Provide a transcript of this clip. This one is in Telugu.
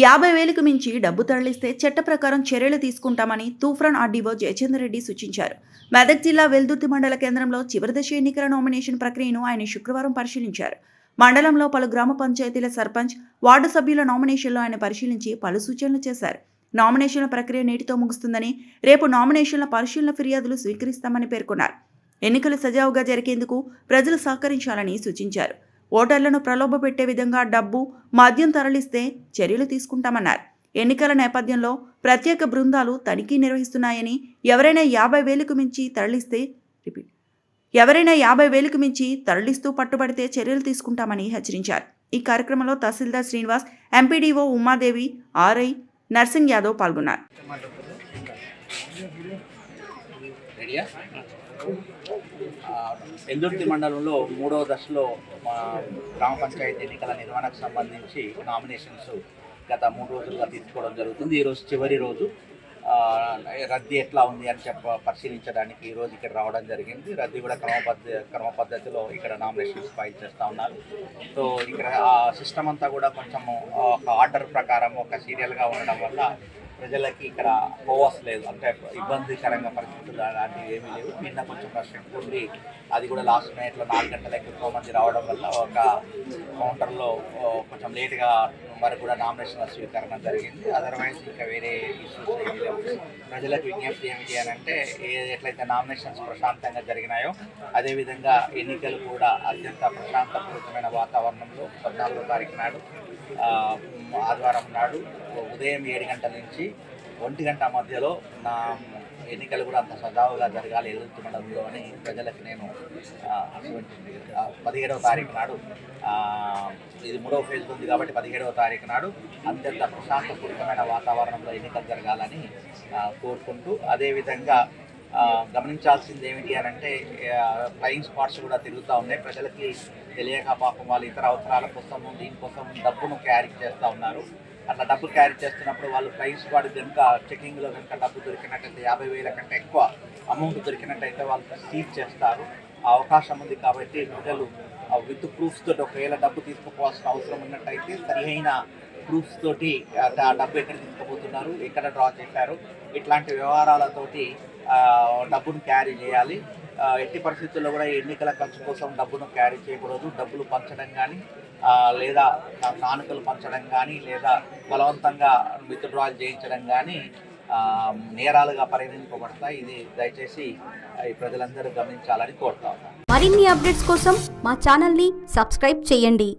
50,000కు మించి డబ్బు తరలిస్తే చట్ట ప్రకారం చర్యలు తీసుకుంటామని తూఫ్రాన్ ఆర్డీఓ జయచంద్ర రెడ్డి సూచించారు. మెదక్ జిల్లా వెల్దుర్తి మండల కేంద్రంలో చివరి దశ ఎన్నికల నామినేషన్ ప్రక్రియను ఆయన శుక్రవారం పరిశీలించారు. మండలంలో పలు గ్రామ పంచాయతీల సర్పంచ్, వార్డు సభ్యుల నామినేషన్లు ఆయన పరిశీలించి పలు సూచనలు చేశారు. నామినేషన్ల ప్రక్రియ నేటితో ముగుస్తుందని, రేపు నామినేషన్ల పరిశీలన ఫిర్యాదులు స్వీకరిస్తామని పేర్కొన్నారు. ఎన్నికలు సజావుగా జరిగేందుకు ప్రజలు సహకరించాలని సూచించారు. ఓటర్లను ప్రలోభపెట్టే విధంగా డబ్బు, మద్యం తరలిస్తే చర్యలు తీసుకుంటామన్నారు. ఎన్నికల నేపథ్యంలో ప్రత్యేక బృందాలు తనిఖీ నిర్వహిస్తున్నాయని, ఎవరైనా 50,000కు మించి తరలిస్తూ పట్టుబడితే చర్యలు తీసుకుంటామని హెచ్చరించారు. ఈ కార్యక్రమంలో తహసీల్దార్ శ్రీనివాస్, ఎంపీడీఓ ఉమాదేవి, ఆర్ఐ నర్సింగ్ యాదవ్ పాల్గొన్నారు. వెల్దుర్తి మండలంలో 3వ దశలో గ్రామ పంచాయతీ ఎన్నికల నిర్వహణకు సంబంధించి నామినేషన్స్ గత 3 రోజులుగా తీసుకోవడం జరుగుతుంది. ఈరోజు చివరి రోజు. రద్దీ ఎట్లా ఉంది అని పరిశీలించడానికి ఈరోజు ఇక్కడ రావడం జరిగింది. రద్దీ కూడా క్రమ పద్ధతిలో ఇక్కడ నామినేషన్స్ ఫైల్ చేస్తూ ఉన్నారు. సో ఇక్కడ సిస్టమ్ అంతా కూడా కొంచెం ఒక ఆర్డర్ ప్రకారం ఒక సీరియల్గా ఉండడం వల్ల ప్రజలకి ఇక్కడ పోవాస్ లేదు, అంటే ఇబ్బందికరంగా పరిస్థితులు అలాంటివి ఏమీ లేవు. నిన్న కొంచెం రష్ ఉంది, అది కూడా లాస్ట్ మినిట్లో 4 గంటలకు ఎక్కువ మంది రావడం వల్ల ఒక కౌంటర్లో కొంచెం లేట్గా వరకు కూడా నామినేషన్ల స్వీకరణ జరిగింది. అదర్వైజ్ ఇంకా వేరే ఇష్యూస్ ఏమీ లేవు. ప్రజలకు విజ్ఞప్తి ఏమిటి అని అంటే, ఎట్లయితే నామినేషన్స్ ప్రశాంతంగా జరిగినాయో అదేవిధంగా ఎన్నికలు కూడా అత్యంత ప్రశాంతపూరితమైన వాతావరణంలో 14వ తారీఖు నాడు ఆదివారం నాడు ఉదయం 7 గంటల నుంచి 1 గంట మధ్యలో నా ఎన్నికలు కూడా అంత సజావుగా జరగాలి ఎదుర్కొనడంలో అని ప్రజలకు నేను 17వ తారీఖు నాడు, ఇది 3వ ఫేజ్ ఉంది కాబట్టి 17వ తారీఖు నాడు అత్యంత ప్రశాంతపూరితమైన వాతావరణంలో ఎన్నికలు జరగాలని కోరుకుంటూ, అదేవిధంగా గమనించాల్సింది ఏమిటి అని అంటే, ఫ్లయింగ్ స్పాట్స్ కూడా తిరుగుతూ ఉన్నాయి. ప్రజలకి తెలియక పాపం వాళ్ళు ఇతర అవసరాల కోసం దీనికోసం డబ్బును క్యారీ చేస్తూ ఉన్నారు. అట్లా డబ్బు క్యారీ చేస్తున్నప్పుడు వాళ్ళు ఫ్లయింగ్ స్క్వాడ్ కనుక చెకింగ్లో కనుక డబ్బు దొరికినట్టయితే 50,000 కంటే ఎక్కువ అమౌంట్ దొరికినట్టయితే వాళ్ళు సీజ్ చేస్తారు. ఆ అవకాశం ఉంది కాబట్టి ప్రజలు విత్ ప్రూఫ్స్ తోటి ఒకవేళ డబ్బు తీసుకుపోవాల్సిన అవసరం ఉన్నట్టయితే సరైన ప్రూఫ్స్ తోటి ఆ డబ్బు ఎక్కడ తీసుకుపోతున్నారు, ఎక్కడ డ్రా చేశారు, ఇట్లాంటి వ్యవహారాలతోటి డబ్బును క్యారీ చేయాలి. ఎట్టి పరిస్థితుల్లో కూడా ఎన్నికల ఖర్చు కోసం డబ్బును క్యారీ చేయకూడదు. డబ్బులు పంచడం కానీ లేదా కానుకలు పంచడం కానీ లేదా బలవంతంగా విత్డ్రాల్ చేయించడం కానీ నేరాలుగా పరిగణింపబడతాయి. ఇది దయచేసి ఈ ప్రజలందరూ గమనించాలని కోరుతా ఉన్నాను. మరిన్ని అప్డేట్స్ కోసం మా ఛానల్ని సబ్స్క్రైబ్ చేయండి.